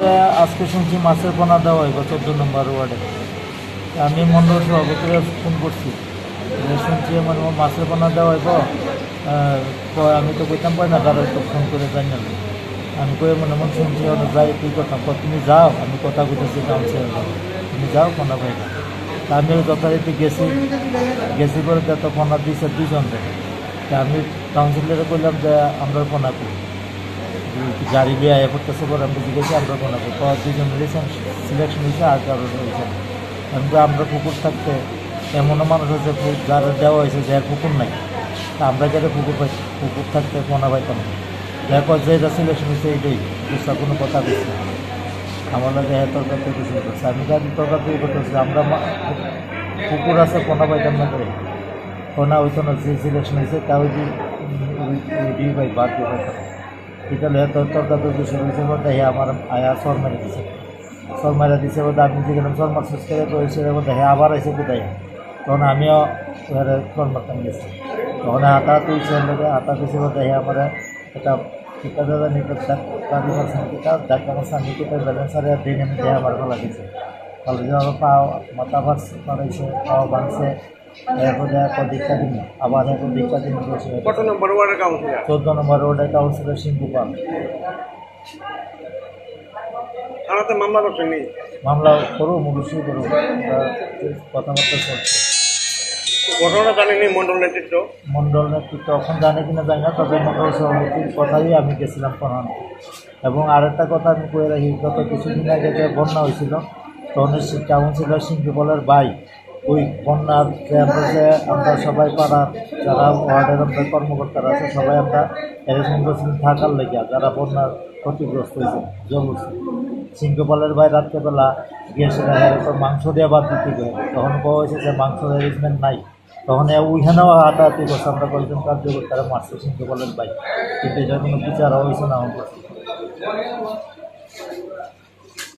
যে আজকে শুনছি মাছের পোনা দেওয়া হয় 14 নম্বর ওয়ার্ডে। আমি মন্ডল সভাপতিরা ফোন করছি যে শুনছি মানে মাছের পোনা দেওয়া হইব। আমি তো কইতাম পাই না, তারা তো ফোন করে জানি না। আমি কই মনে মনে শুনছি যাই তুই করতাম, তুমি যাও, আমি কথা বলতেছি কাউন্সিলর, তুমি যাও পোনা পাই না। তা আমি যথারীতি গেছি করে তো পোনা দিয়েছে 2 জন। আমি কাউন্সিলরে বললাম যে আমরা পোনা করি, গাড়ি লিয়ে আয়া করতেছে পরে আমি জিজ্ঞেস আমরা পোনা করি, 2 জনের সিলেকশন হয়েছে আর কারোর হয়েছে না। আমরা পুকুর থাকতে এমনও মানুষ হচ্ছে যারা দেওয়া হয়েছে যে পুকুর নাই, তা আমরা যারা পুকুর থাকতে পোনা পাইতাম না। দেখো যেটা সিলেকশন হয়েছে এইটাই, বুঝতে কোনো কথা বলছি না। আমার লাগে হ্যাঁ তরকার থেকে শুরু করছে, আমি জানি তরকার তৈরি করতেছি, আমরা পুকুর আছে পোনা পাইতাম না করে পোনা হইতো না। যে সিলেকশন হয়েছে তা ওই দিয়ে পাই বাদ দিয়ে পাইতাম। এটা হলে তরকার তৈরি শুরু হয়েছে বলতে হ্যাঁ আমার আয়া সর মেরে দিছে, সর মেরে দিছে বলতে আমি যে গেলাম সর মারছিস করে তো হিসেবে বলতে হ্যাঁ আবার এসে কোথায়। তখন আমিও সর মারতাম গেছি, তখন হাতা তুলছে হাতা দিয়েছে বলতে হ্যাঁ আমার এটা ঠিকাদার নিতে দাবি করছেন কিতা ডাক্তার করছেন নিতে ব্যালেন্সারে দিন আমি দেহা আমার ভালো দিচ্ছে। ভালো দিয়ে আমার পাও মাথা বাড়ছে, পাও বাঁধছে, এরপর দীক্ষা দিন, আবার এখন দীক্ষা দিন বসে। 14 নম্বর ওয়ার্ডের কাউন্সিলর সিংকুপাল। মামলা করো, অবশ্যই করো, কথাবার্তা চলছে। ঘটনা জানেনি মন্ডল নেতৃত্ব এখন জানে কিনা জানি না, তবে মন্ডল সভাপতির কথাই আমি গেছিলাম প্রধান। এবং আরেকটা কথা আমি কয়ে রাখি, গত কিছুদিন আগে যে বন্যা হয়েছিল তখন কাউন্সিলর সিংকুপালের ভাই ওই বন্যার যে আমরা সবাই পাড়ার যারা ওয়ার্ডের আমরা কর্মকর্তারা আছে সবাই আমরা অ্যারেঞ্জমেন্ট করছিলাম থাকার লেগে, যারা বন্যার ক্ষতিগ্রস্ত হয়েছে জল উঠছে। সিংহপালের ভাই রাত্রেবেলা গিয়ে সেটা এরকম মাংস দিয়ে বাদ দিতে গেল, তখন পাওয়া হয়েছে যে মাংসের অ্যারেঞ্জমেন্ট নাই। তখন ওইখানেও হাতাহাতি করছে, আমরা কয়েকজন কার্যকর্তারা মারছে সিংহপালের ভাই, কিন্তু এটা কোনো বিচার হয়েছে না আমার কাছে।